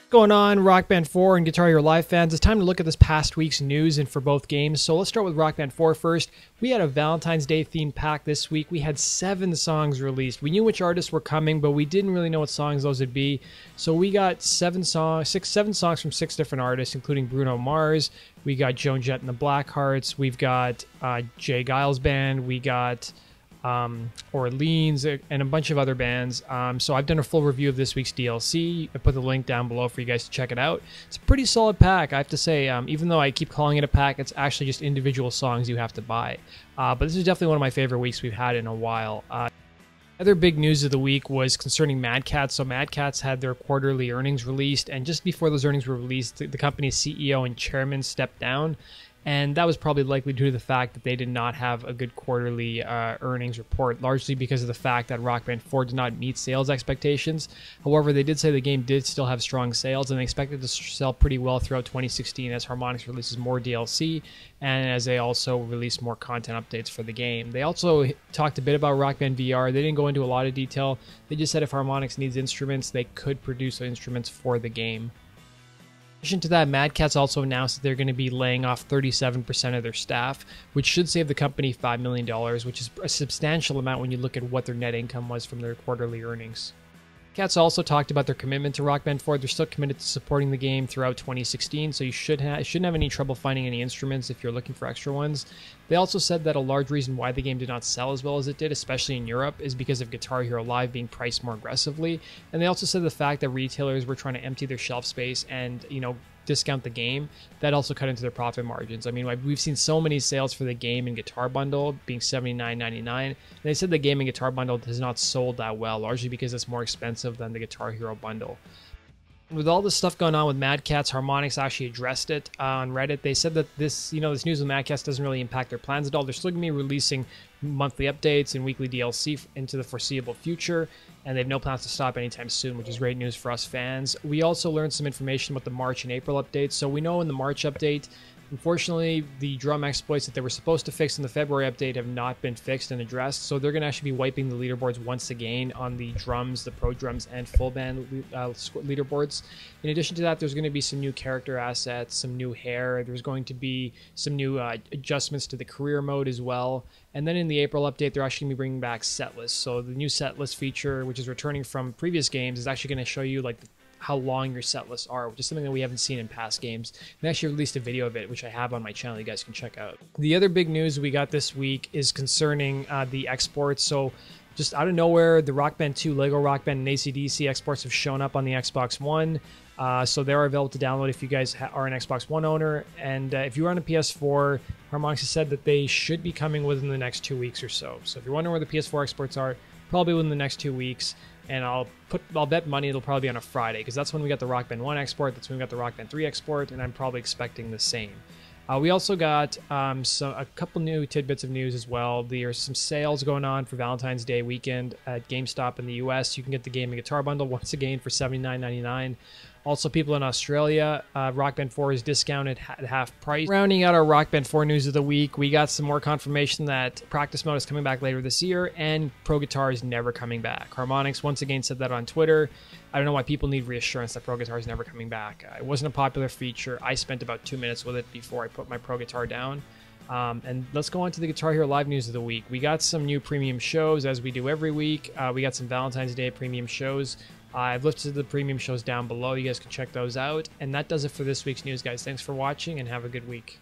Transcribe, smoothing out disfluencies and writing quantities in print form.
Going on, Rock Band 4 and Guitar Hero Live fans, it's time to look at this past week's news and for both games. So let's start with Rock Band 4 first. We had a Valentine's Day themed pack this week. We had 7 songs released. We knew which artists were coming, but we didn't really know what songs those would be. So we got 7 songs from 6 different artists, including Bruno Mars. We got Joan, Jett and the Blackhearts. We've got Geils band. We got Orleans and a bunch of other bands. So I've done a full review of this week's DLC. I put the link down below for you guys to check it out. It's a pretty solid pack, I have to say. Even though I keep calling it a pack, it's actually just individual songs you have to buy. But this is definitely one of my favorite weeks we've had in a while. Other big news of the week was concerning Madcatz. So Madcatz had their quarterly earnings released, and just before those earnings were released, the company's CEO and chairman stepped down. And that was probably likely due to the fact that they did not have a good quarterly earnings report, largely because of the fact that Rock Band 4 did not meet sales expectations. However, they did say the game did still have strong sales, and they expected to sell pretty well throughout 2016 as Harmonix releases more DLC and as they also release more content updates for the game. They also talked a bit about Rock Band VR. They didn't go into a lot of detail. They just said if Harmonix needs instruments, they could produce instruments for the game. In addition to that, Madcatz also announced that they're going to be laying off 37% of their staff, which should save the company $5 million, which is a substantial amount when you look at what their net income was from their quarterly earnings. Madcatz also talked about their commitment to Rock Band 4. They're still committed to supporting the game throughout 2016, so you shouldn't have any trouble finding any instruments if you're looking for extra ones. They also said that a large reason why the game did not sell as well as it did, especially in Europe, is because of Guitar Hero Live being priced more aggressively. And they also said the fact that retailers were trying to empty their shelf space and, discount the game, that also cut into their profit margins. I mean, we've seen so many sales for the game and guitar bundle being $79.99, and they said the game and guitar bundle has not sold that well, largely because it's more expensive than the Guitar Hero bundle. With all this stuff going on with Madcatz, Harmonix actually addressed it on Reddit. They said that this news with Madcatz doesn't really impact their plans at all. They're still going to be releasing monthly updates and weekly DLC into the foreseeable future, and they have no plans to stop anytime soon, which is great news for us fans. We also learned some information about the March and April updates. So we know in the March update, unfortunately, the drum exploits that they were supposed to fix in the February update have not been fixed and addressed, so they're going to actually be wiping the leaderboards once again on the drums, the pro drums, and full band leaderboards. In addition to that, there's going to be some new character assets, some new hair, there's going to be some new adjustments to the career mode as well. And then in the April update, they're actually going to be bringing back set lists. So the new set list feature, which is returning from previous games, is actually going to show you how long your set lists are, which is something that we haven't seen in past games. They actually released a video of it, which I have on my channel you guys can check out. The other big news we got this week is concerning the exports. So just out of nowhere, the Rock Band 2, Lego Rock Band, and AC/DC exports have shown up on the Xbox One. So they are available to download if you guys are an Xbox One owner. And if you're on a PS4, Harmonix has said that they should be coming within the next 2 weeks or so. So if you're wondering where the PS4 exports are, probably within the next 2 weeks. And I'll bet money it'll probably be on a Friday, because that's when we got the Rock Band 1 export, that's when we got the Rock Band 3 export, and I'm probably expecting the same. We also got a couple new tidbits of news as well. There's some sales going on for Valentine's Day weekend at GameStop in the US. You can get the game and guitar bundle once again for $79.99. Also, people in Australia, Rock Band 4 is discounted at half price. Rounding out our Rock Band 4 news of the week, we got some more confirmation that practice mode is coming back later this year, and Pro Guitar is never coming back. Harmonix once again said that on Twitter. I don't know why people need reassurance that Pro Guitar is never coming back. It wasn't a popular feature. I spent about 2 minutes with it before I put my Pro Guitar down. And let's go on to the Guitar Hero Live news of the week. We got some new premium shows, as we do every week. We got some Valentine's Day premium shows. I've listed the premium shows down below. You guys can check those out. And that does it for this week's news, guys. Thanks for watching, and have a good week.